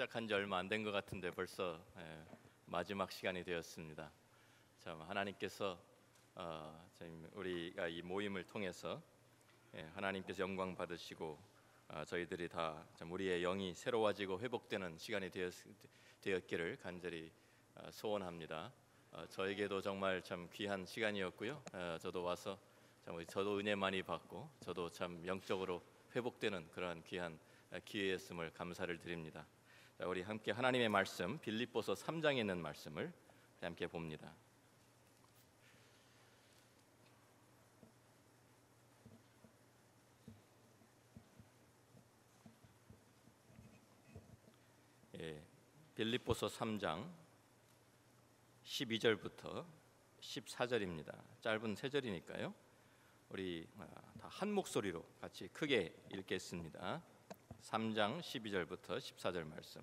시작한 지 얼마 안 된 것 같은데 벌써 마지막 시간이 되었습니다. 참 하나님께서 우리가 이 모임을 통해서 하나님께서 영광 받으시고 저희들이 다 참 우리의 영이 새로워지고 회복되는 시간이 되었기를 간절히 소원합니다. 저에게도 정말 참 귀한 시간이었고요. 저도 와서 저도 은혜 많이 받고 저도 참 영적으로 회복되는 그러한 귀한 기회였음을 감사를 드립니다. 자, 우리 함께 하나님의 말씀 빌립보서 3장에 있는 말씀을 함께 봅니다. 빌립보서 3장 12절부터 14절입니다. 짧은 세 절이니까요. 우리 다 한 목소리로 같이 크게 읽겠습니다. 3장 12절부터 14절 말씀.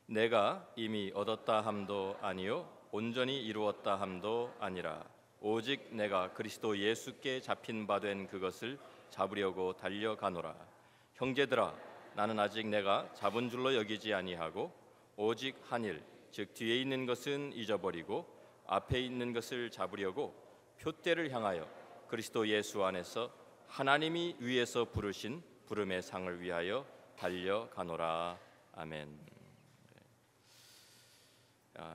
내가 이미 얻었다 함도 아니요 온전히 이루었다 함도 아니라 오직 내가 그리스도 예수께 잡힌 바 된 그것을 잡으려고 달려가노라. 형제들아, 나는 아직 내가 잡은 줄로 여기지 아니하고 오직 한 일, 즉 뒤에 있는 것은 잊어버리고 앞에 있는 것을 잡으려고 표대를 향하여 그리스도 예수 안에서 하나님이 위에서 부르신 부름의 상을 위하여 달려가노라. 아멘.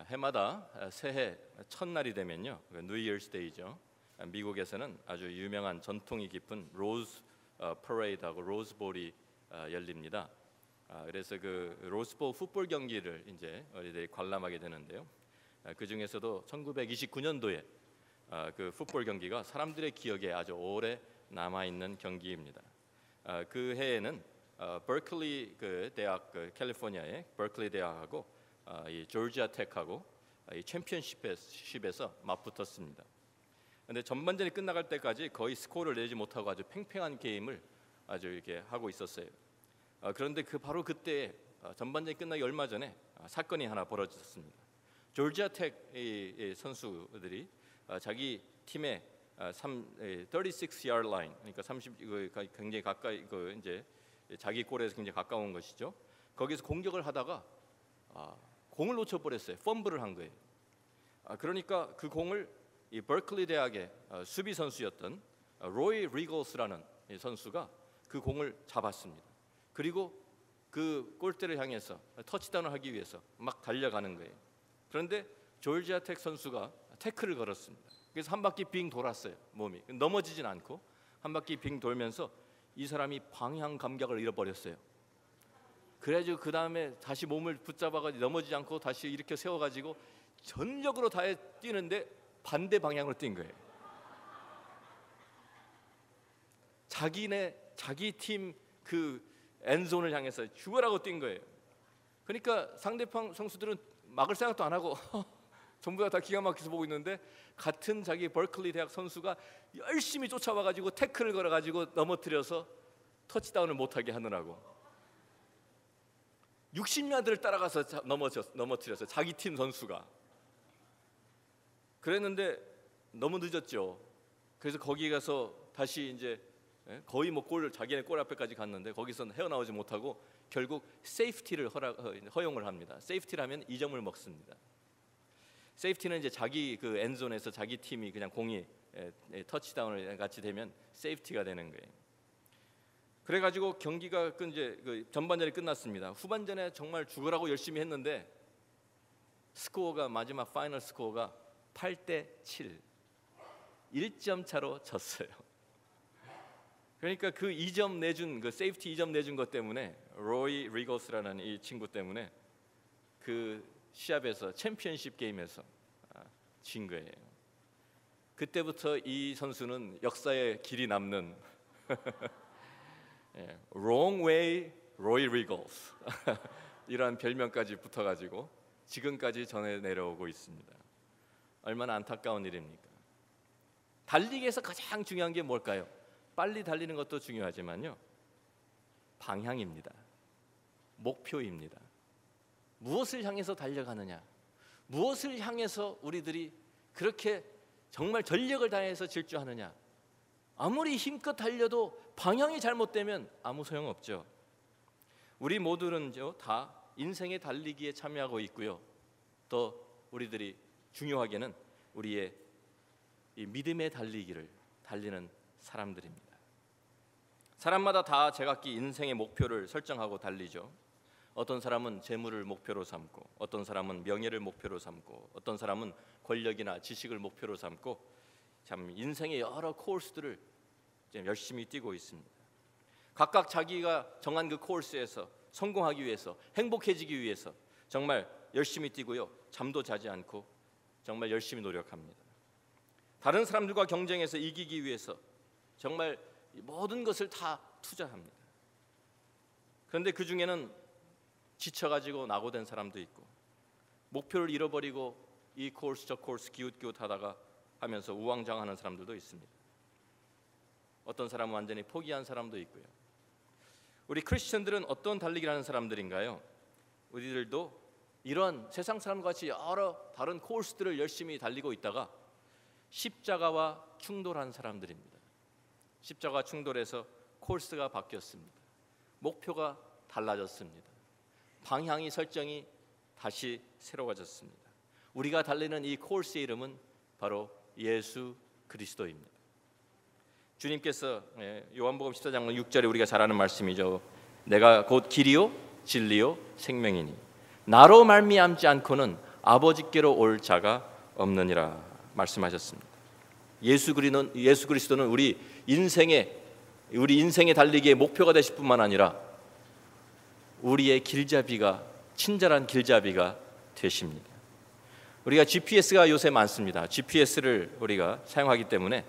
해마다 새해 첫날이 되면요, 뉴 이어스 데이죠. 미국에서는 아주 유명한 전통이 깊은 로즈 퍼레이드하고 로즈볼이 열립니다. 그래서 그 로즈볼 풋볼 경기를 이제 우리들이 관람하게 되는데요. 그 중에서도 1929년도에 그 풋볼 경기가 사람들의 기억에 아주 오래 남아 있는 경기입니다. 그 해에는 버클리 그 대학, 캘리포니아의 버클리 대학하고 이 조지아 텍하고 이 챔피언십에서 맞붙었습니다. 그런데 전반전이 끝나갈 때까지 거의 스코어를 내지 못하고 아주 팽팽한 게임을 아주 이렇게 하고 있었어요. 그런데 바로 그때 전반전이 끝나기 얼마 전에 사건이 하나 벌어졌습니다. 조지아 텍 선수들이 자기 팀의 36yard line, 그러니까 30 굉장히 가까이 이제 자기 골에서 굉장히 가까운 것이죠. 거기서 공격을 하다가 공을 놓쳐버렸어요. 펌블을 한 거예요. 그러니까 그 공을 이 버클리 대학의 수비 선수였던 로이 리걸스라는 선수가 그 공을 잡았습니다. 그리고 그 골대를 향해서 터치다운을 하기 위해서 막 달려가는 거예요. 그런데 조지아 텍 선수가 태클을 걸었습니다. 그래서 한 바퀴 빙 돌았어요. 몸이 넘어지진 않고 한 바퀴 빙 돌면서 이 사람이 방향 감각을 잃어버렸어요. 그래가지고 그 다음에 다시 몸을 붙잡아가지고 넘어지지 않고 다시 이렇게 세워가지고 전력으로 다해 뛰는데 반대 방향으로 뛴 거예요. 자기 팀 그 엔존을 향해서 죽으라고 뛴 거예요. 그러니까 상대방 선수들은 막을 생각도 안 하고 전부 다 기가 막혀서 보고 있는데 같은 자기 버클리 대학 선수가 열심히 쫓아와가지고 태클을 걸어가지고 넘어뜨려서 터치다운을 못하게 하느라고 60야드를 따라가서 넘어뜨렸어요. 자기 팀 선수가. 그랬는데 너무 늦었죠. 그래서 거기 가서 다시 이제 거의 뭐 자기네 골 앞에까지 갔는데 거기서는 헤어나오지 못하고 결국 세이프티를 허용을 합니다. 세이프티를 하면 2점을 먹습니다. 세이프티는 이제 자기 그 엔존에서 자기 팀이 그냥 공이 터치다운을 같이 되면 세이프티가 되는 거예요. 그래가지고 경기가 이제 전반전이 끝났습니다. 후반전에 정말 죽으라고 열심히 했는데 스코어가 마지막 파이널 스코어가 8대7, 1점 차로 졌어요. 그러니까 그 2점 내준 그 세이프티 2점 내준 것 때문에 로이 리거스라는 이 친구 때문에 그 시합에서 챔피언십 게임에서 진 거예요. 그때부터 이 선수는 역사에 길이 남는 Wrong Way 로이 리걸스 이런 별명까지 붙어가지고 지금까지 전해 내려오고 있습니다. 얼마나 안타까운 일입니까? 달리기에서 가장 중요한 게 뭘까요? 빨리 달리는 것도 중요하지만요, 방향입니다. 목표입니다. 무엇을 향해서 달려가느냐, 무엇을 향해서 우리들이 그렇게 정말 전력을 다해서 질주하느냐. 아무리 힘껏 달려도 방향이 잘못되면 아무 소용없죠. 우리 모두는 다 인생의 달리기에 참여하고 있고요. 또 우리들이 중요하게는 우리의 이 믿음의 달리기를 달리는 사람들입니다. 사람마다 다 제각기 인생의 목표를 설정하고 달리죠. 어떤 사람은 재물을 목표로 삼고, 어떤 사람은 명예를 목표로 삼고, 어떤 사람은 권력이나 지식을 목표로 삼고, 참 인생의 여러 코र्스들을 열심히 뛰고 있습니다. 각각 자기가 정한 그 코र्스에서 성공하기 위해서, 행복해지기 위해서 정말 열심히 뛰고요. 잠도 자지 않고 정말 열심히 노력합니다. 다른 사람들과 경쟁해서 이기기 위해서 정말 모든 것을 다 투자합니다. 그런데 그 중에는 지쳐가지고 낙오된 사람도 있고, 목표를 잃어버리고 이 코र्스 저 코र्스 기웃기웃하다가 하면서 우왕좌왕하는 사람들도 있습니다. 어떤 사람은 완전히 포기한 사람도 있고요. 우리 크리스천들은 어떤 달리기를 하는 사람들인가요? 우리들도 이런 세상 사람과 같이 여러 다른 코र्스들을 열심히 달리고 있다가 십자가와 충돌한 사람들입니다. 십자가와 충돌해서 코र्스가 바뀌었습니다. 목표가 달라졌습니다. 방향이 설정이 다시 새로워졌습니다. 우리가 달리는 이 코र्스의 이름은 바로 예수 그리스도입니다. 주님께서 요한복음 14장 6절에 우리가 잘 아는 말씀이죠. 내가 곧 길이요 진리요 생명이니 나로 말미암지 않고는 아버지께로 올 자가 없느니라 말씀하셨습니다. 예수 그리스도는 우리 인생의 달리기의 목표가 되실 뿐만 아니라 우리의 길잡이가, 친절한 길잡이가 되십니다. 우리가 GPS가 요새 많습니다. GPS를 우리가 사용하기 때문에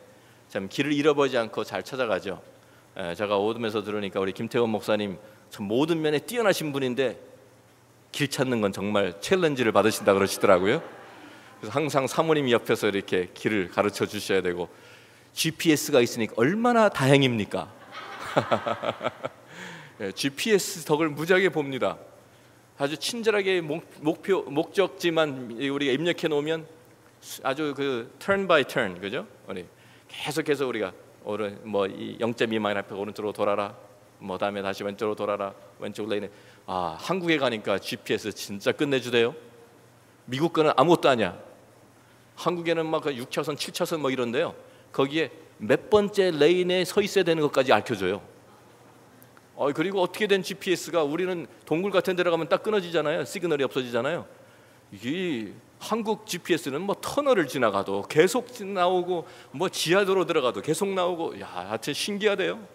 참 길을 잃어버리지 않고 잘 찾아가죠. 제가 오듬에서 들으니까 우리 김태원 목사님 참 모든 면에 뛰어나신 분인데 길 찾는 건 정말 챌린지를 받으신다 그러시더라고요. 그래서 항상 사모님이 옆에서 이렇게 길을 가르쳐 주셔야 되고, GPS가 있으니까 얼마나 다행입니까? GPS 덕을 무지하게 봅니다. 아주 친절하게 목적지만 우리가 입력해 놓으면 아주 그 turn by turn, 그죠? 우리 계속해서 우리가 뭐 0.2마일 앞에 오른쪽으로 돌아라, 뭐 다음에 다시 왼쪽으로 돌아라, 왼쪽 레인에. 한국에 가니까 GPS 진짜 끝내주대요. 미국 거는 아무것도 아니야. 한국에는 막 6차선, 7차선 뭐 이런데요. 거기에 몇 번째 레인에 서 있어야 되는 것까지 알려줘요. 그리고 어떻게 된 GPS가 우리는 동굴 같은 데 들어가면 딱 끊어지잖아요. 시그널이 없어지잖아요. 이 한국 GPS는 뭐 터널을 지나가도 계속 나오고, 뭐 지하도로 들어가도 계속 나오고, 하여튼 신기하대요.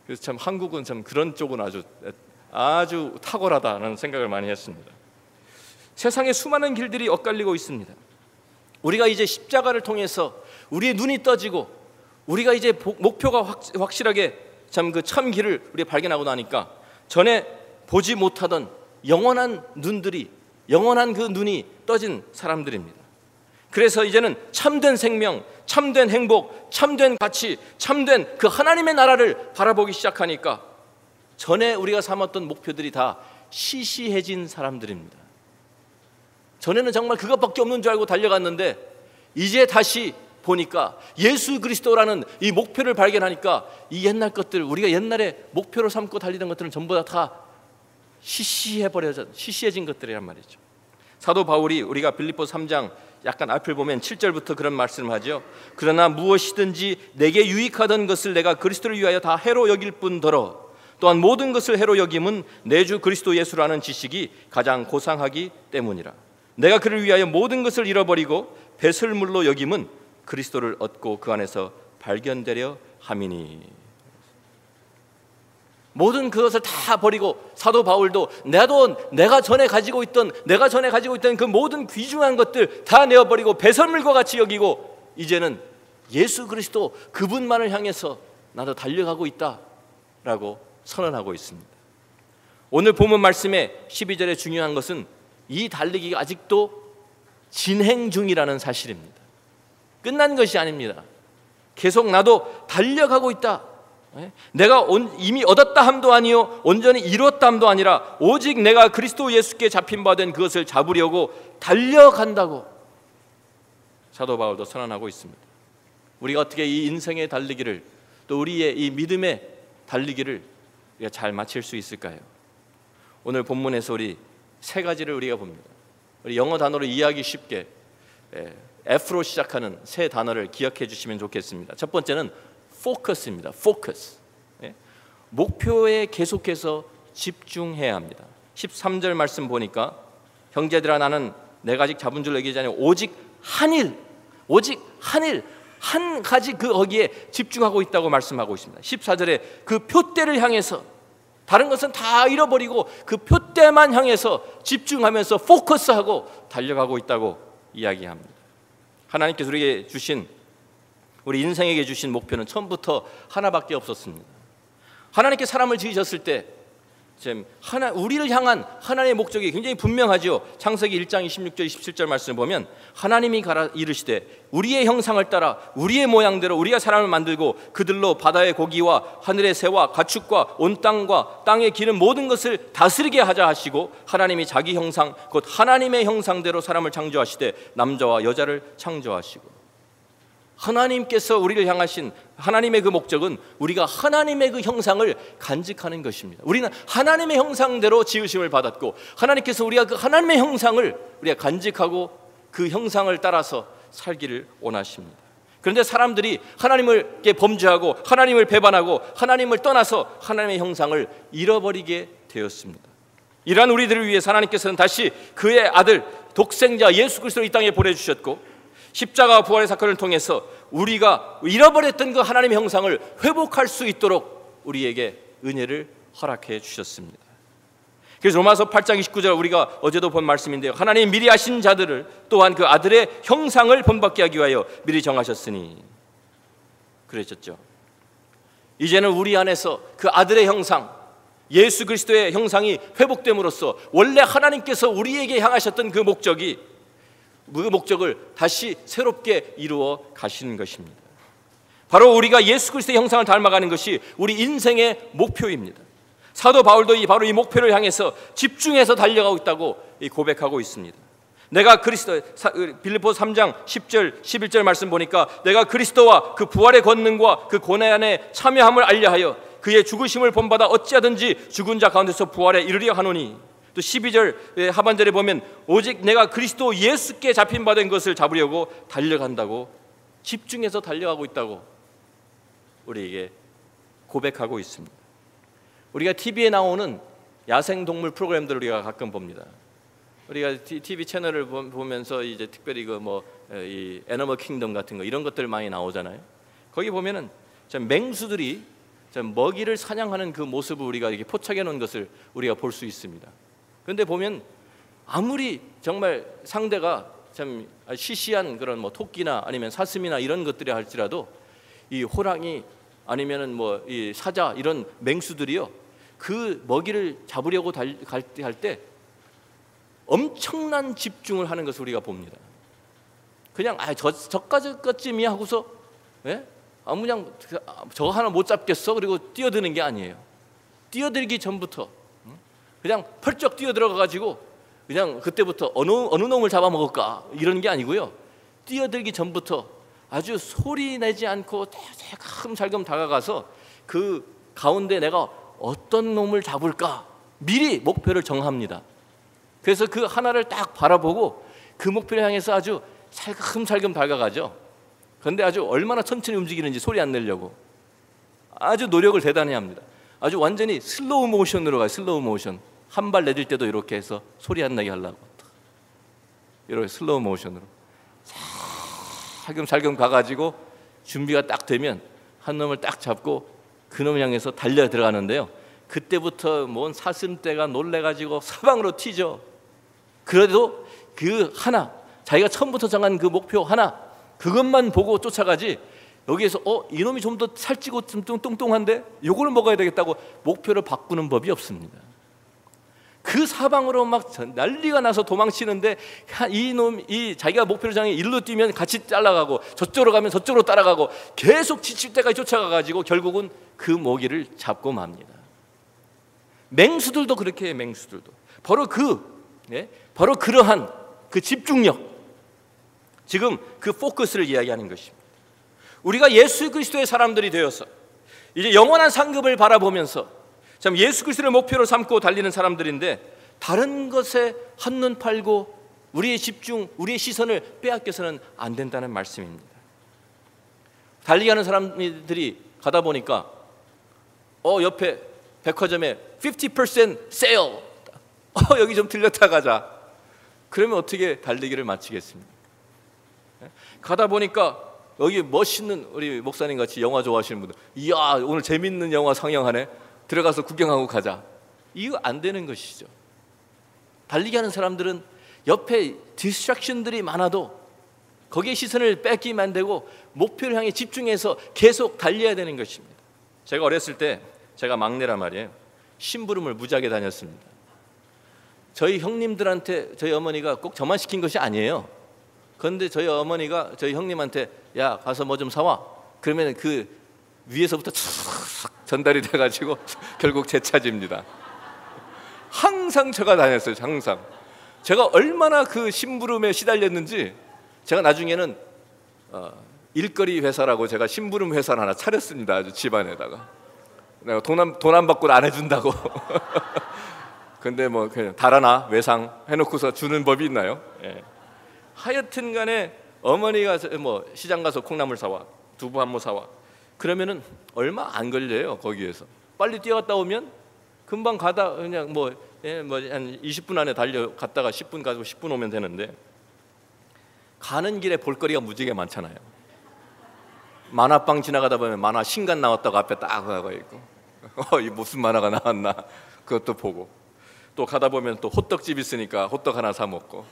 그래서 참 한국은 참 그런 쪽은 아주 탁월하다는 생각을 많이 했습니다. 세상에 수많은 길들이 엇갈리고 있습니다. 우리가 이제 십자가를 통해서 우리의 눈이 떠지고 우리가 이제 목표가 확실하게 참 그 참 길을 우리가 발견하고 나니까 전에 보지 못하던 영원한 그 눈이 떠진 사람들입니다. 그래서 이제는 참된 생명, 참된 행복, 참된 가치, 참된 그 하나님의 나라를 바라보기 시작하니까 전에 우리가 삼았던 목표들이 다 시시해진 사람들입니다. 전에는 정말 그것밖에 없는 줄 알고 달려갔는데 이제 다시 보니까 예수 그리스도라는 이 목표를 발견하니까 이 옛날 것들, 우리가 옛날에 목표로 삼고 달리던 것들은 전부 다 시시해진 것들이란 말이죠. 사도 바울이 우리가 빌립보서 3장 약간 앞을 보면 7절부터 그런 말씀을 하죠. 그러나 무엇이든지 내게 유익하던 것을 내가 그리스도를 위하여 다 해로 여길 뿐더러 또한 모든 것을 해로 여김은 내 주 그리스도 예수라는 지식이 가장 고상하기 때문이라. 내가 그를 위하여 모든 것을 잃어버리고 배설물로 여김은 그리스도를 얻고 그 안에서 발견되려 함이니. 모든 그것을 다 버리고 사도 바울도 내가 전에 가지고 있던 그 모든 귀중한 것들 다 내어버리고 배설물과 같이 여기고 이제는 예수 그리스도 그분만을 향해서 나도 달려가고 있다라고 선언하고 있습니다. 오늘 본문 말씀의 12절에 중요한 것은 이 달리기가 아직도 진행 중이라는 사실입니다. 끝난 것이 아닙니다. 계속 나도 달려가고 있다. 내가 이미 얻었다 함도 아니요 온전히 이뤘다 함도 아니라 오직 내가 그리스도 예수께 잡힌 바 된 그것을 잡으려고 달려간다고 사도 바울도 선언하고 있습니다. 우리가 어떻게 이 인생의 달리기를, 또 우리의 이 믿음의 달리기를 우리가 잘 마칠 수 있을까요? 오늘 본문에서 우리 세 가지를 우리가 봅니다. 우리 영어 단어로 이해하기 쉽게 F로 시작하는 세 단어를 기억해 주시면 좋겠습니다. 첫 번째는 focus입니다. focus. 목표에 계속해서 집중해야 합니다. 13절 말씀 보니까 형제들아 나는 내가 아직 잡은 줄 얘기하지 않으니 오직 한 일 한 가지 거기에 집중하고 있다고 말씀하고 있습니다. 14절에 그 표대를 향해서 다른 것은 다 잃어버리고 그 표대만 향해서 집중하면서 포커스하고 달려가고 있다고 이야기합니다. 하나님께서 우리에게 주신, 우리 인생에게 주신 목표는 처음부터 하나밖에 없었습니다. 하나님께 사람을 지으셨을 때 우리를 향한 하나님의 목적이 굉장히 분명하죠. 창세기 1장 26절 27절 말씀을 보면 하나님이 이르시되 우리의 형상을 따라 우리의 모양대로 우리가 사람을 만들고 그들로 바다의 고기와 하늘의 새와 가축과 온 땅과 땅에 기는 모든 것을 다스리게 하자 하시고 하나님이 자기 형상 곧 하나님의 형상대로 사람을 창조하시되 남자와 여자를 창조하시고, 하나님께서 우리를 향하신 하나님의 그 목적은 우리가 하나님의 그 형상을 간직하는 것입니다. 우리는 하나님의 형상대로 지으심을 받았고 하나님께서 우리가 그 하나님의 형상을 우리가 간직하고 그 형상을 따라서 살기를 원하십니다. 그런데 사람들이 하나님을 범죄하고 하나님을 배반하고 하나님을 떠나서 하나님의 형상을 잃어버리게 되었습니다. 이러한 우리들을 위해서 하나님께서는 다시 그의 아들 독생자 예수 그리스도를 이 땅에 보내주셨고 십자가 부활의 사건을 통해서 우리가 잃어버렸던 그 하나님의 형상을 회복할 수 있도록 우리에게 은혜를 허락해 주셨습니다. 그래서 로마서 8장 29절 우리가 어제도 본 말씀인데요, 하나님 미리 아신 자들을 또한 그 아들의 형상을 본받게 하기 위하여 미리 정하셨으니 그러셨죠. 이제는 우리 안에서 그 아들의 형상, 예수 그리스도의 형상이 회복됨으로써 원래 하나님께서 우리에게 향하셨던 그 목적을 다시 새롭게 이루어 가시는 것입니다. 바로 우리가 예수 그리스도의 형상을 닮아가는 것이 우리 인생의 목표입니다. 사도 바울도 바로 이 목표를 향해서 집중해서 달려가고 있다고 고백하고 있습니다. 내가 빌립보서 3장 10절 11절 말씀 보니까 내가 그리스도와 그 부활의 권능과 그 고난에 참여함을 알려하여 그의 죽으심을 본받아 어찌하든지 죽은 자 가운데서 부활에 이르려 하노니, 또 12절 하반절에 보면 오직 내가 그리스도 예수께 잡힌 바 된 것을 잡으려고 달려간다고, 집중해서 달려가고 있다고 우리에게 고백하고 있습니다. 우리가 TV에 나오는 야생동물 프로그램들을 우리가 가끔 봅니다. 우리가 TV 채널을 보면서 이제 특별히 이 애니멀 킹덤 같은 거 이런 것들 많이 나오잖아요. 거기 보면은 맹수들이 먹이를 사냥하는 그 모습을 우리가 이렇게 포착해 놓은 것을 우리가 볼 수 있습니다. 그런데 보면 아무리 정말 상대가 참 시시한 그런 토끼나 아니면 사슴이나 이런 것들이 할지라도 이 호랑이 아니면은 이 사자 이런 맹수들이요, 그 먹이를 잡으려고 할 때 엄청난 집중을 하는 것을 우리가 봅니다. 그냥 저까지쯤이 하고서 그냥 저거 하나 못 잡겠어 그리고 뛰어드는 게 아니에요. 뛰어들기 전부터 그냥 펄쩍 뛰어들어가 가지고 그냥 그때부터 어느 놈을 잡아먹을까 이런 게 아니고요, 뛰어들기 전부터 아주 소리 내지 않고 살금살금 다가가서 그 가운데 내가 어떤 놈을 잡을까 미리 목표를 정합니다. 그래서 그 하나를 딱 바라보고 그 목표를 향해서 아주 살금살금 다가가죠. 그런데 아주 얼마나 천천히 움직이는지 소리 안 내려고 아주 노력을 대단히 합니다. 아주 완전히 슬로우 모션으로 가요. 슬로우 모션. 한 발 내딜 때도 이렇게 해서 소리 안 나게 하려고 이렇게 슬로우 모션으로 살금살금 가가지고 준비가 딱 되면 한 놈을 딱 잡고 그 놈을 향해서 달려 들어가는데요, 그때부터 뭔 사슴떼가 놀래가지고 사방으로 튀죠. 그래도 그 하나, 자기가 처음부터 정한 그 목표 하나, 그것만 보고 쫓아가지 여기에서 이놈이 좀 더 살찌고 좀 뚱뚱한데 요거를 먹어야 되겠다고 목표를 바꾸는 법이 없습니다. 그 사방으로 막 난리가 나서 도망치는데 이 자기가 목표를 정해 일로 뛰면 같이 따라가고 저쪽으로 가면 저쪽으로 따라가고 계속 지칠 때까지 쫓아가가지고 결국은 그 먹이를 잡고 맙니다. 맹수들도 그렇게 해요. 맹수들도 바로 그러한 그 집중력, 지금 그 포커스를 이야기하는 것입니다. 우리가 예수 그리스도의 사람들이 되어서 이제 영원한 상급을 바라보면서 참 예수 그리스도를 목표로 삼고 달리는 사람들인데, 다른 것에 한눈 팔고 우리의 집중, 우리의 시선을 빼앗겨서는 안 된다는 말씀입니다. 달리기 하는 사람들이 가다 보니까 옆에 백화점에 50% 세일, 여기 좀 들렸다 가자. 그러면 어떻게 달리기를 마치겠습니까? 가다 보니까 여기 멋있는 우리 목사님 같이 영화 좋아하시는 분들, 이야 오늘 재밌는 영화 상영하네, 들어가서 구경하고 가자. 이거 안 되는 것이죠. 달리기 하는 사람들은 옆에 디스트랙션들이 많아도 거기에 시선을 뺏기면 안 되고 목표를 향해 집중해서 계속 달려야 되는 것입니다. 제가 어렸을 때, 제가 막내란 말이에요, 심부름을 무지하게 다녔습니다. 저희 형님들한테 저희 어머니가 꼭 저만 시킨 것이 아니에요. 그런데 저희 어머니가 저희 형님한테 야 가서 뭐 좀 사와, 그러면 그 위에서부터 촥 전달이 돼가지고 결국 제 차지입니다. 항상 제가 다녔어요. 항상 제가 얼마나 그 심부름에 시달렸는지, 제가 나중에는 일거리 회사라고 제가 심부름 회사를 하나 차렸습니다. 아주 집안에다가. 내가 돈 안 받고 안 해준다고. 근데 뭐 그냥 달아나 외상 해놓고서 주는 법이 있나요? 예. 하여튼 간에 어머니가 뭐 시장 가서 콩나물 사와, 두부 한 모 사와, 그러면은 얼마 안 걸려요. 거기에서 빨리 뛰어갔다 오면 금방 가다 그냥 뭐 한 20분 안에 달려갔다가 10분 가고 10분 오면 되는데, 가는 길에 볼거리가 무지하게 많잖아요. 만화방 지나가다 보면 만화 신간 나왔다고 앞에 딱 하고 있고, 이 무슨 만화가 나왔나 그것도 보고, 또 가다 보면 또 호떡집 있으니까 호떡 하나 사 먹고,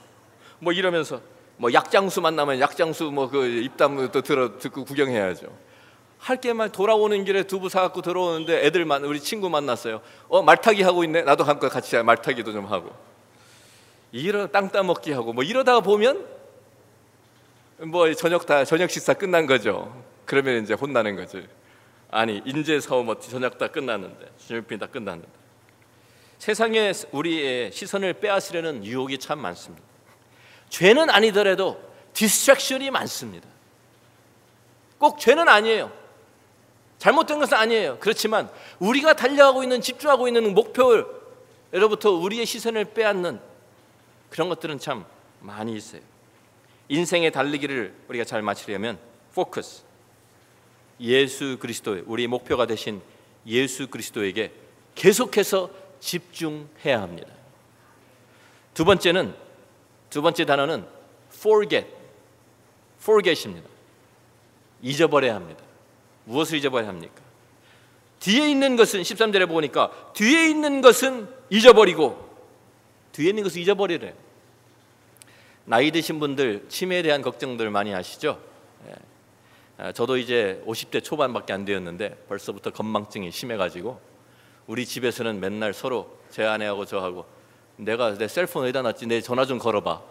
뭐 이러면서 뭐 약장수 만나면 약장수 뭐 그 입담 또 듣고 구경해야죠. 할 게만, 돌아오는 길에 두부 사갖고 들어오는데 우리 친구 만났어요. 말타기 하고 있네. 나도 함께 같이 말타기도 좀 하고, 땅 따먹기 하고 뭐 이러다가 보면 뭐 저녁 식사 끝난 거죠. 그러면 이제 혼나는 거지. 아니 인제 사오 뭐 저녁 다 끝났는데, 저녁비 다 끝났는데. 세상에 우리의 시선을 빼앗으려는 유혹이 참 많습니다. 죄는 아니더라도 디스트랙션이 많습니다. 꼭 죄는 아니에요. 잘못된 것은 아니에요. 그렇지만 우리가 달려가고 있는, 집중하고 있는 목표로부터 우리의 시선을 빼앗는 그런 것들은 참 많이 있어요. 인생의 달리기를 우리가 잘 마치려면 포커스, 예수 그리스도의, 우리의 목표가 되신 예수 그리스도에게 계속해서 집중해야 합니다. 두 번째 단어는 forget입니다. 잊어버려야 합니다. 무엇을 잊어버려야 합니까? 뒤에 있는 것은, 13절에 보니까 뒤에 있는 것은 잊어버리고, 뒤에 있는 것을 잊어버리래요. 나이 드신 분들 치매에 대한 걱정들 많이 하시죠? 저도 이제 50대 초반밖에 안 되었는데 벌써부터 건망증이 심해가지고 우리 집에서는 맨날 서로, 제 아내하고 저하고, 내가 내 셀폰 어디다 놨지? 내 전화 좀 걸어봐.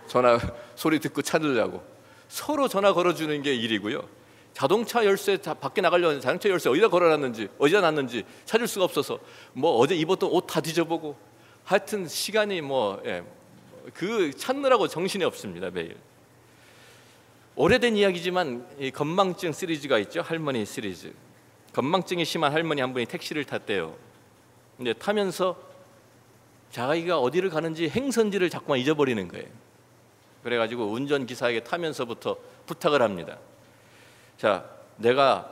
전화 소리 듣고 찾으려고 서로 전화 걸어주는 게 일이고요. 자동차 열쇠 밖에 나가려는 자동차 열쇠 어디다 걸어놨는지, 어디다 놨는지 찾을 수가 없어서 뭐 어제 입었던 옷 다 뒤져보고, 하여튼 시간이 그 찾느라고 정신이 없습니다. 매일. 오래된 이야기지만 이 건망증 시리즈가 있죠. 할머니 시리즈. 건망증이 심한 할머니 한 분이 택시를 탔대요. 근데 타면서 자기가 어디를 가는지 행선지를 자꾸만 잊어버리는 거예요. 그래가지고 운전기사에게 타면서부터 부탁을 합니다. 자, 내가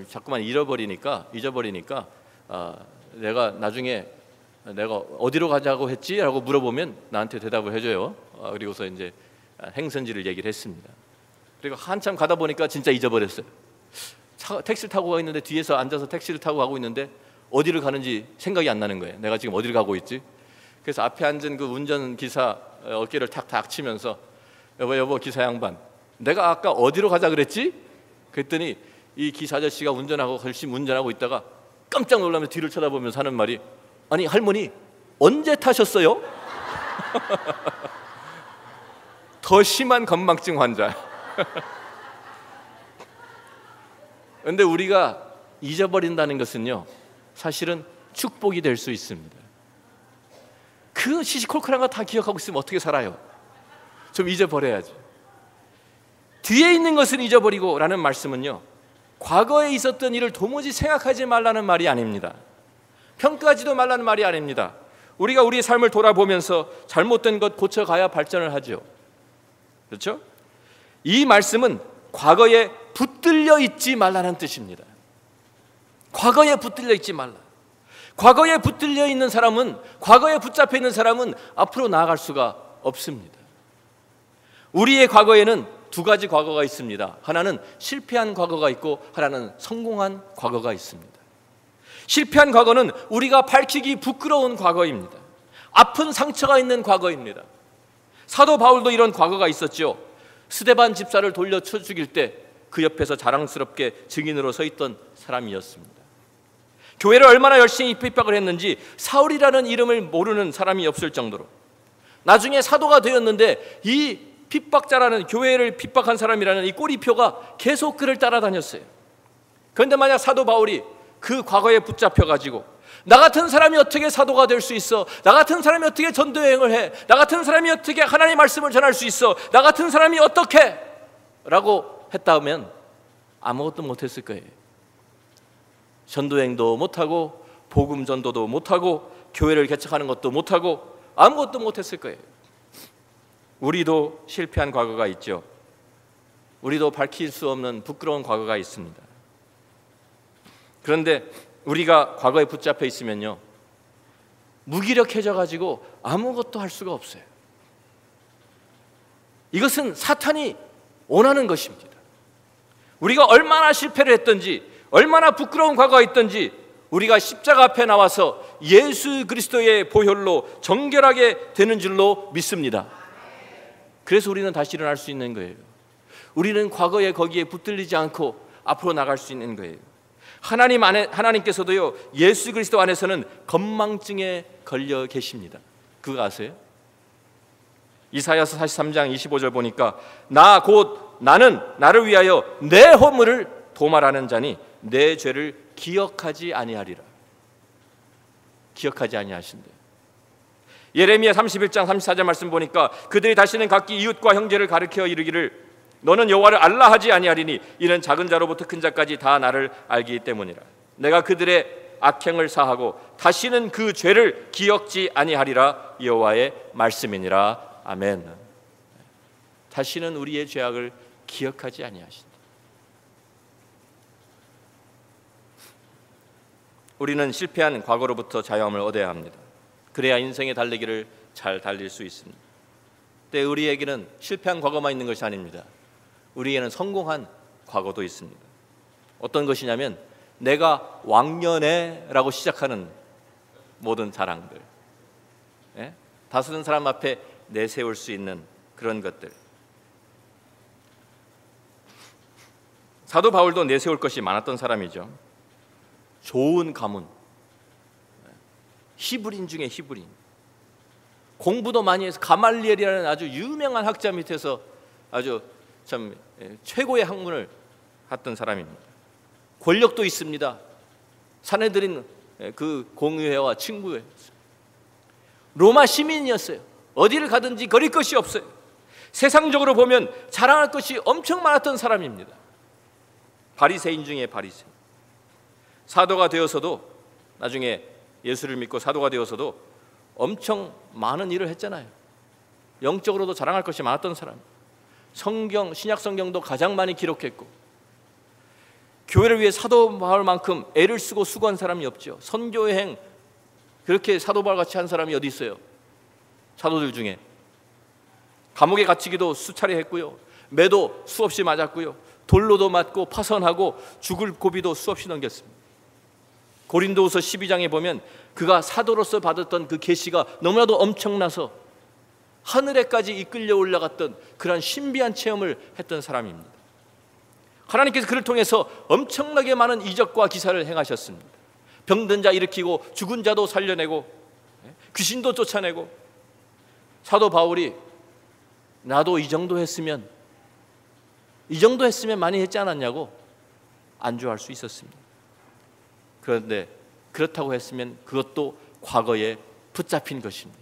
자꾸만 잊어버리니까 내가 나중에 내가 어디로 가자고 했지? 라고 물어보면 나한테 대답을 해줘요. 그리고서 이제 행선지를 얘기를 했습니다. 그리고 한참 가다 보니까 진짜 잊어버렸어요. 택시를 타고 가고 있는데, 뒤에서 앉아서 택시를 타고 가고 있는데 어디를 가는지 생각이 안 나는 거예요. 내가 지금 어디를 가고 있지? 그래서 앞에 앉은 그 운전기사 어깨를 탁탁 치면서 여보 기사 양반, 내가 아까 어디로 가자 그랬지? 그랬더니 이 기사 아저씨가 열심히 운전하고 있다가 깜짝 놀라면서 뒤를 쳐다보면서 하는 말이, 아니 할머니 언제 타셨어요? 더 심한 건망증 환자. 그런데 우리가 잊어버린다는 것은요, 사실은 축복이 될 수 있습니다. 그 시시콜콜한 거 다 기억하고 있으면 어떻게 살아요? 좀 잊어버려야죠. 뒤에 있는 것을 잊어버리고 라는 말씀은요, 과거에 있었던 일을 도무지 생각하지 말라는 말이 아닙니다. 평가하지도 말라는 말이 아닙니다. 우리가 우리의 삶을 돌아보면서 잘못된 것 고쳐가야 발전을 하죠. 그렇죠? 이 말씀은 과거에 붙들려 있지 말라는 뜻입니다. 과거에 붙들려 있지 말라. 과거에 붙들려 있는 사람은, 과거에 붙잡혀 있는 사람은 앞으로 나아갈 수가 없습니다. 우리의 과거에는 두 가지 과거가 있습니다. 하나는 실패한 과거가 있고 하나는 성공한 과거가 있습니다. 실패한 과거는 우리가 밝히기 부끄러운 과거입니다. 아픈 상처가 있는 과거입니다. 사도 바울도 이런 과거가 있었죠. 스데반 집사를 돌려쳐 죽일 때 그 옆에서 자랑스럽게 증인으로 서 있던 사람이었습니다. 교회를 얼마나 열심히 핍박을 했는지 사울이라는 이름을 모르는 사람이 없을 정도로, 나중에 사도가 되었는데 이 핍박자라는, 교회를 핍박한 사람이라는 이 꼬리표가 계속 그를 따라다녔어요. 그런데 만약 사도 바울이 그 과거에 붙잡혀가지고 나 같은 사람이 어떻게 사도가 될 수 있어? 나 같은 사람이 어떻게 전도여행을 해? 나 같은 사람이 어떻게 하나님의 말씀을 전할 수 있어? 나 같은 사람이 어떻게? 라고 했다면 아무것도 못했을 거예요. 전도여행도 못하고 복음 전도도 못하고 교회를 개척하는 것도 못하고 아무것도 못했을 거예요. 우리도 실패한 과거가 있죠. 우리도 밝힐 수 없는 부끄러운 과거가 있습니다. 그런데 우리가 과거에 붙잡혀 있으면요, 무기력해져 가지고 아무것도 할 수가 없어요. 이것은 사탄이 원하는 것입니다. 우리가 얼마나 실패를 했든지, 얼마나 부끄러운 과거가 있든지 우리가 십자가 앞에 나와서 예수 그리스도의 보혈로 정결하게 되는 줄로 믿습니다. 그래서 우리는 다시 일어날 수 있는 거예요. 우리는 과거에 거기에 붙들리지 않고 앞으로 나갈 수 있는 거예요. 하나님께서도요, 예수 그리스도 안에서는 건망증에 걸려 계십니다. 그거 아세요? 이사야서 43장 25절 보니까 나는 나를 위하여 내 허물을 도말하는 자니 내 죄를 기억하지 아니하리라. 기억하지 아니하신대. 예레미야 31장 34절 말씀 보니까 그들이 다시는 각기 이웃과 형제를 가리켜 이르기를 너는 여호와를 알라 하지 아니하리니 이는 작은 자로부터 큰 자까지 다 나를 알기 때문이라. 내가 그들의 악행을 사하고 다시는 그 죄를 기억지 아니하리라. 여호와의 말씀이니라. 아멘. 다시는 우리의 죄악을 기억하지 아니하신다. 우리는 실패한 과거로부터 자유함을 얻어야 합니다. 그래야 인생의 달리기를 잘 달릴 수 있습니다. 근데 우리에게는 실패한 과거만 있는 것이 아닙니다. 우리에게는 성공한 과거도 있습니다. 어떤 것이냐면 내가 왕년에라고 시작하는 모든 자랑들, 다스는 사람 앞에 내세울 수 있는 그런 것들. 사도 바울도 내세울 것이 많았던 사람이죠. 좋은 가문, 히브리인 중에 히브리인, 공부도 많이 해서 가말리엘이라는 아주 유명한 학자 밑에서 아주 참 최고의 학문을 했던 사람입니다. 권력도 있습니다. 사내들인 그 공유회와 친구회, 로마 시민이었어요. 어디를 가든지 거릴 것이 없어요. 세상적으로 보면 자랑할 것이 엄청 많았던 사람입니다. 바리새인 중에 바리새인. 사도가 되어서도, 나중에 예수를 믿고 사도가 되어서도 엄청 많은 일을 했잖아요. 영적으로도 자랑할 것이 많았던 사람. 성경, 신약 성경도 가장 많이 기록했고, 교회를 위해 사도 바울만큼 애를 쓰고 수고한 사람이 없죠. 선교여행 그렇게 사도 바울 같이 한 사람이 어디 있어요? 사도들 중에. 감옥에 갇히기도 수차례 했고요, 매도 수없이 맞았고요, 돌로도 맞고 파선하고 죽을 고비도 수없이 넘겼습니다. 고린도후서 12장에 보면 그가 사도로서 받았던 그 계시가 너무나도 엄청나서 하늘에까지 이끌려 올라갔던 그런 신비한 체험을 했던 사람입니다. 하나님께서 그를 통해서 엄청나게 많은 이적과 기사를 행하셨습니다. 병든 자 일으키고 죽은 자도 살려내고 귀신도 쫓아내고. 사도 바울이 나도 이 정도 했으면 많이 했지 않았냐고 안주할 수 있었습니다. 그런데 그렇다고 했으면 그것도 과거에 붙잡힌 것입니다.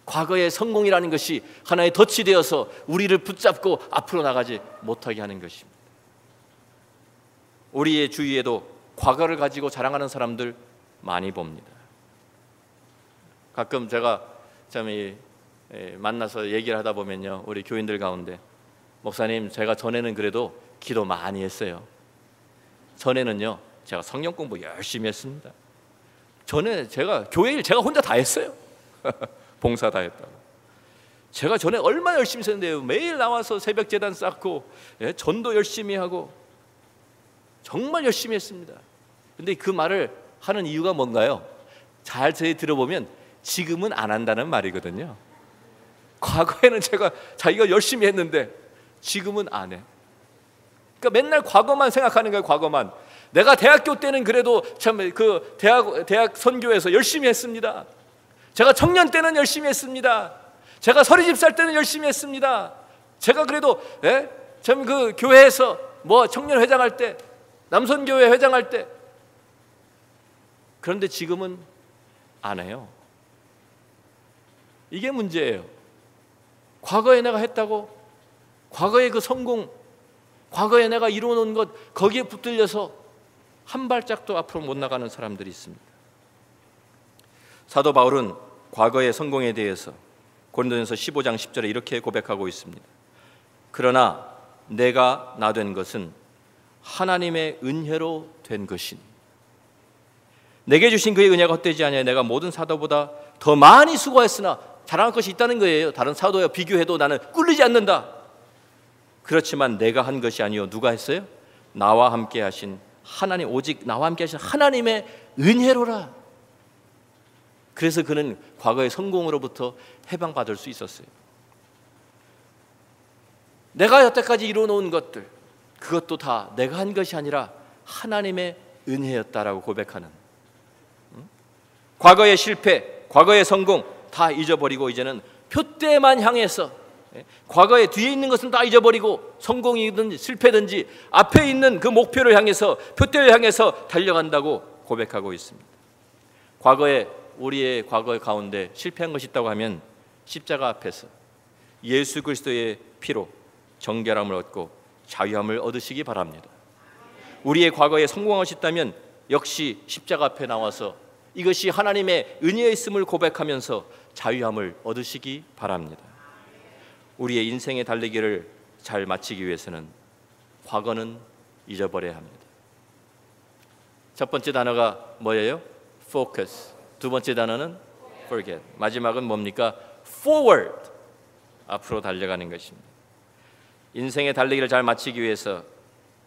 과거의 성공이라는 것이 하나의 덫이 되어서 우리를 붙잡고 앞으로 나가지 못하게 하는 것입니다. 우리의 주위에도 과거를 가지고 자랑하는 사람들 많이 봅니다. 가끔 제가 참 만나서 얘기를 하다 보면요, 우리 교인들 가운데 목사님, 제가 전에는 그래도 기도 많이 했어요. 전에는요 제가 성경 공부 열심히 했습니다. 전에 제가 교회 일 제가 혼자 다 했어요. 봉사 다 했다고. 제가 전에 얼마나 열심히 했는데요. 매일 나와서 새벽 제단 쌓고 전도 열심히 하고 정말 열심히 했습니다. 근데 그 말을 하는 이유가 뭔가요? 잘 들어보면 지금은 안 한다는 말이거든요. 과거에는 제가 자기가 열심히 했는데 지금은 안 해. 그러니까 맨날 과거만 생각하는 거예요. 과거만. 내가 대학교 때는 그래도 참 그 대학 선교에서 열심히 했습니다. 제가 청년 때는 열심히 했습니다. 제가 서리집 살 때는 열심히 했습니다. 제가 그래도 참 그 교회에서 뭐 청년 회장할 때, 남선교회 회장할 때. 그런데 지금은 안 해요. 이게 문제예요. 과거에 내가 했다고, 과거의 그 성공, 과거에 내가 이루어놓은 것, 거기에 붙들려서 한 발짝도 앞으로 못 나가는 사람들이 있습니다. 사도 바울은 과거의 성공에 대해서 고린도전서 15장 10절에 이렇게 고백하고 있습니다. 그러나 내가 나 된 것은 하나님의 은혜로 된 것이니 내게 주신 그의 은혜가 헛되지 아니하여 내가 모든 사도보다 더 많이 수고했으나 자랑할 것이 있다는 거예요. 다른 사도와 비교해도 나는 꿀리지 않는다. 그렇지만 내가 한 것이 아니요 누가 했어요? 나와 함께 하신 하나님, 오직 나와 함께 하신 하나님의 은혜로라. 그래서 그는 과거의 성공으로부터 해방받을 수 있었어요. 내가 여태까지 이루어놓은 것들, 그것도 다 내가 한 것이 아니라 하나님의 은혜였다라고 고백하는, 과거의 실패, 과거의 성공 다 잊어버리고 이제는 표대만 향해서, 과거에 뒤에 있는 것은 다 잊어버리고 성공이든지 실패든지 앞에 있는 그 목표를 향해서, 표대를 향해서 달려간다고 고백하고 있습니다. 과거에, 우리의 과거 가운데 실패한 것이 있다고 하면 십자가 앞에서 예수 그리스도의 피로 정결함을 얻고 자유함을 얻으시기 바랍니다. 우리의 과거에 성공한 것이 있다면 역시 십자가 앞에 나와서 이것이 하나님의 은혜였음을 고백하면서 자유함을 얻으시기 바랍니다. 우리의 인생의 달리기를 잘 마치기 위해서는 과거는 잊어버려야 합니다. 첫 번째 단어가 뭐예요? focus. 두 번째 단어는 forget. 마지막은 뭡니까? forward. 앞으로 달려가는 것입니다. 인생의 달리기를 잘 마치기 위해서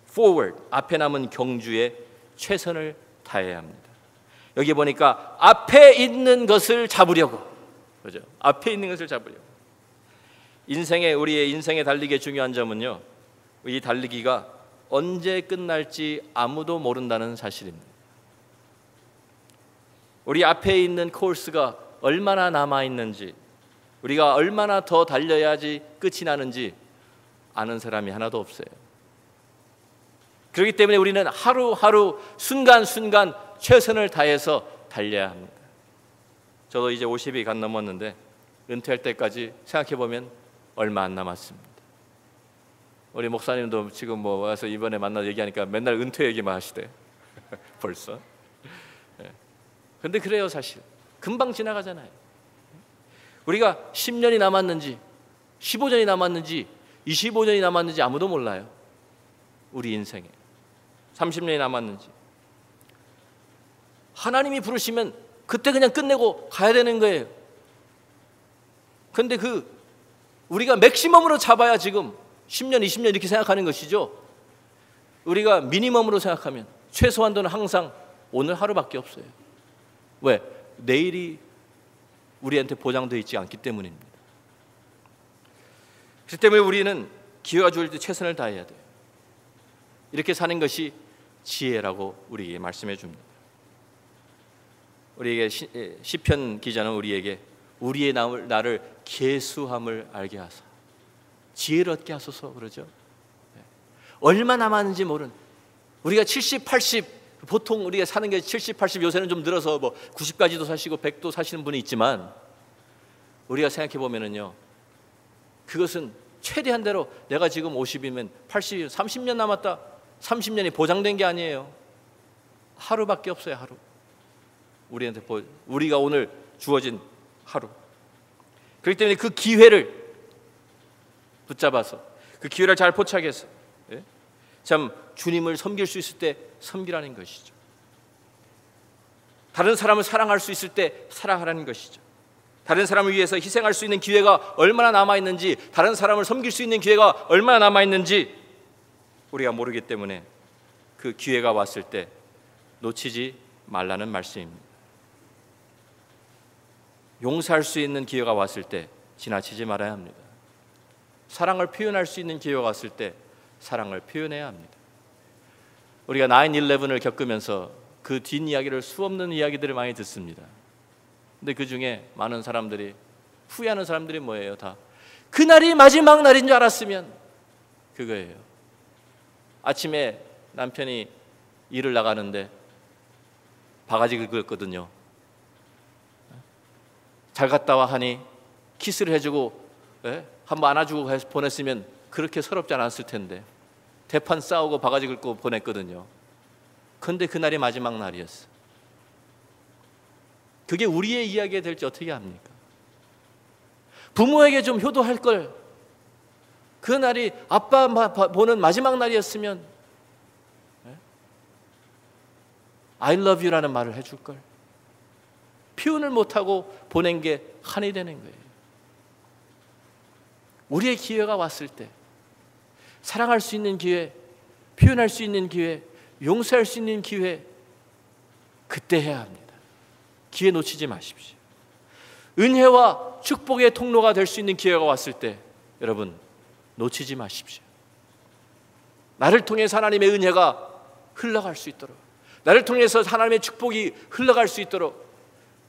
forward, 앞에 남은 경주에 최선을 다해야 합니다. 여기 보니까 앞에 있는 것을 잡으려고, 그죠? 앞에 있는 것을 잡으려고. 우리의 인생의 달리기의 중요한 점은요, 이 달리기가 언제 끝날지 아무도 모른다는 사실입니다. 우리 앞에 있는 코스가 얼마나 남아 있는지, 우리가 얼마나 더 달려야지 끝이 나는지 아는 사람이 하나도 없어요. 그렇기 때문에 우리는 하루하루 순간순간 최선을 다해서 달려야 합니다. 저도 이제 50이 간 넘었는데 은퇴할 때까지 생각해 보면 얼마 안 남았습니다. 우리 목사님도 지금 뭐 와서 이번에 만나서 얘기하니까 맨날 은퇴 얘기만 하시대. 벌써. 근데 그래요, 사실. 금방 지나가잖아요. 우리가 10년이 남았는지 15년이 남았는지 25년이 남았는지 아무도 몰라요. 우리 인생에 30년이 남았는지. 하나님이 부르시면 그때 그냥 끝내고 가야 되는 거예요. 근데 우리가 맥시멈으로 잡아야 지금 10년, 20년 이렇게 생각하는 것이죠. 우리가 미니멈으로 생각하면 최소한도는 항상 오늘 하루밖에 없어요. 왜? 내일이 우리한테 보장되어 있지 않기 때문입니다. 그렇기 때문에 우리는 기회가 주어질 때 최선을 다해야 돼요. 이렇게 사는 것이 지혜라고 우리에게 말씀해 줍니다. 우리에게 시편 기자는 우리에게 우리의 나를 계수함을 알게 하사 지혜를 얻게 하소서 그러죠. 얼마 남았는지 모르는, 우리가 70, 80, 보통 우리가 사는 게 70, 80, 요새는 좀 늘어서 뭐 90까지도 사시고 100도 사시는 분이 있지만, 우리가 생각해 보면은요, 그것은 최대한 대로 내가 지금 50이면 80, 30년 남았다. 30년이 보장된 게 아니에요. 하루밖에 없어요. 하루. 우리가 오늘 주어진 하루. 그렇기 때문에 그 기회를 붙잡아서 그 기회를 잘 포착해서 참 주님을 섬길 수 있을 때 섬기라는 것이죠. 다른 사람을 사랑할 수 있을 때 사랑하라는 것이죠. 다른 사람을 위해서 희생할 수 있는 기회가 얼마나 남아있는지, 다른 사람을 섬길 수 있는 기회가 얼마나 남아있는지 우리가 모르기 때문에 그 기회가 왔을 때 놓치지 말라는 말씀입니다. 용서할 수 있는 기회가 왔을 때 지나치지 말아야 합니다. 사랑을 표현할 수 있는 기회가 왔을 때 사랑을 표현해야 합니다. 우리가 9/11을 겪으면서 그 뒷이야기를 수없는 이야기들을 많이 듣습니다. 근데 그 중에 많은 사람들이 후회하는 사람들이 뭐예요? 다 그날이 마지막 날인 줄 알았으면 그거예요. 아침에 남편이 일을 나가는데 바가지 긁었거든요. 잘 갔다 와 하니 키스를 해주고 한번 안아주고 해서 보냈으면 그렇게 서럽지 않았을 텐데 대판 싸우고 바가지 긁고 보냈거든요. 그런데 그날이 마지막 날이었어. 그게 우리의 이야기가 될지 어떻게 합니까? 부모에게 좀 효도할 걸. 그날이 아빠 보는 마지막 날이었으면 I love you라는 말을 해줄 걸. 표현을 못하고 보낸 게 한이 되는 거예요. 우리의 기회가 왔을 때 사랑할 수 있는 기회, 표현할 수 있는 기회, 용서할 수 있는 기회, 그때 해야 합니다. 기회 놓치지 마십시오. 은혜와 축복의 통로가 될 수 있는 기회가 왔을 때 여러분 놓치지 마십시오. 나를 통해서 하나님의 은혜가 흘러갈 수 있도록, 나를 통해서 하나님의 축복이 흘러갈 수 있도록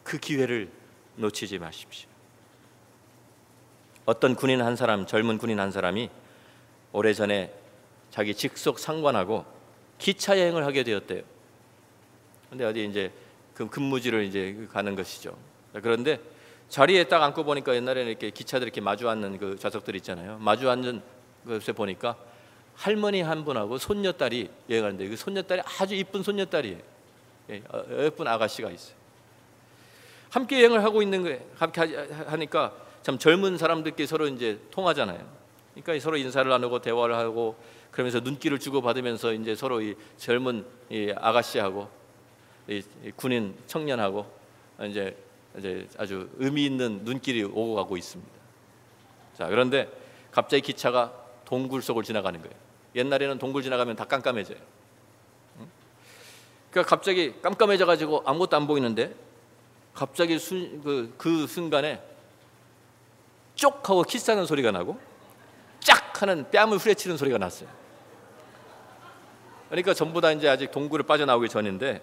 그 기회를 놓치지 마십시오. 어떤 군인 한 사람, 젊은 군인 한 사람이 오래전에 자기 직속 상관하고 기차 여행을 하게 되었대요. 근데 어디 이제 그 근무지를 이제 가는 것이죠. 그런데 자리에 딱 앉고 보니까 옛날에는 이렇게 기차들 이렇게 마주 앉는 그 좌석들 있잖아요. 마주 앉은 것에 보니까 할머니 한 분하고 손녀딸이 여행하는데 그 손녀딸이 아주 이쁜 손녀딸이에요. 예쁜 아가씨가 있어요. 함께 여행을 하고 있는 거예요. 함께 하니까 참 젊은 사람들끼리 서로 이제 통하잖아요. 그러니까 서로 인사를 나누고 대화를 하고 그러면서 눈길을 주고 받으면서 이제 서로 이 젊은 이 아가씨하고 이 군인 청년하고 이제 아주 의미 있는 눈길이 오고 가고 있습니다. 자, 그런데 갑자기 기차가 동굴 속을 지나가는 거예요. 옛날에는 동굴 지나가면 다 깜깜해져요. 그러니까 갑자기 깜깜해져 가지고 아무것도 안 보이는데 갑자기 그 순간에 쪽 하고 키스하는 소리가 나고 짝 하는 뺨을 후려치는 소리가 났어요. 그러니까 전부 다 이제 아직 동굴을 빠져나오기 전인데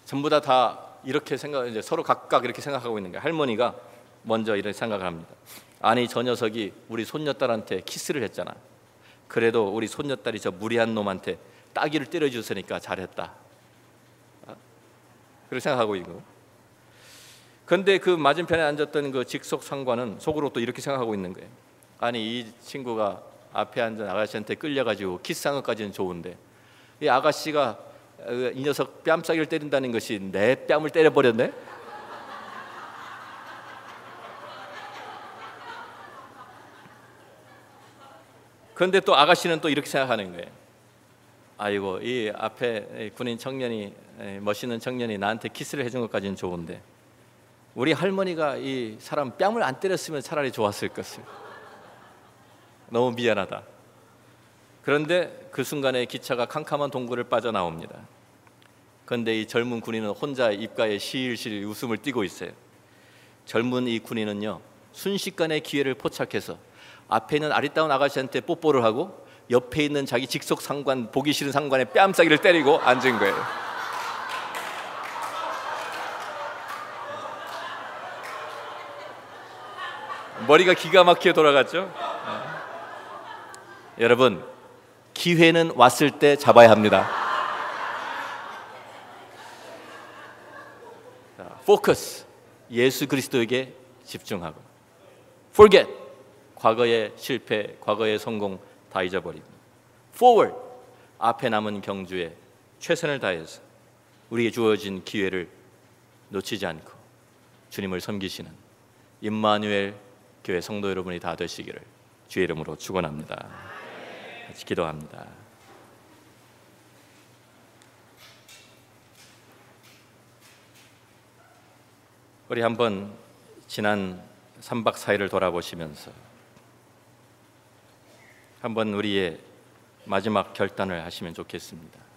전부 다 이렇게 이제 서로 각각 이렇게 생각하고 있는 거예요. 할머니가 먼저 이렇게 생각을 합니다. 아니 저 녀석이 우리 손녀딸한테 키스를 했잖아. 그래도 우리 손녀딸이 저 무리한 놈한테 따귀를 때려줬으니까 잘했다. 그렇게 생각하고 있고. 그런데 그 맞은편에 앉았던 그 직속 상관은 속으로 또 이렇게 생각하고 있는 거예요. 아니 이 친구가 앞에 앉은 아가씨한테 끌려가지고 키스한 것까지는 좋은데 이 아가씨가 이 녀석 뺨싸기를 때린다는 것이 내 뺨을 때려버렸네. 그런데 또 아가씨는 또 이렇게 생각하는 거예요. 아이고 이 앞에 군인 청년이 멋있는 청년이 나한테 키스를 해준 것까지는 좋은데 우리 할머니가 이 사람 뺨을 안 때렸으면 차라리 좋았을 것을. 너무 미안하다. 그런데 그 순간에 기차가 캄캄한 동굴을 빠져나옵니다. 그런데 이 젊은 군인은 혼자 입가에 실실 웃음을 띠고 있어요. 젊은 이 군인은요 순식간에 기회를 포착해서 앞에 있는 아리따운 아가씨한테 뽀뽀를 하고 옆에 있는 자기 직속 상관, 보기 싫은 상관의 뺨싸기를 때리고 앉은 거예요. 머리가 기가 막히게 돌아갔죠. 여러분 기회는 왔을 때 잡아야 합니다. 포커스, 예수 그리스도에게 집중하고 forget, 과거의 실패, 과거의 성공 다 잊어버리고 forward, 앞에 남은 경주에 최선을 다해서 우리에게 주어진 기회를 놓치지 않고 주님을 섬기시는 임마누엘 교회 성도 여러분이 다 되시기를 주의 이름으로 축원합니다. 같이 기도합니다. 우리 한번 지난 3박 4일을 돌아보시면서 한번 우리의 마지막 결단을 하시면 좋겠습니다.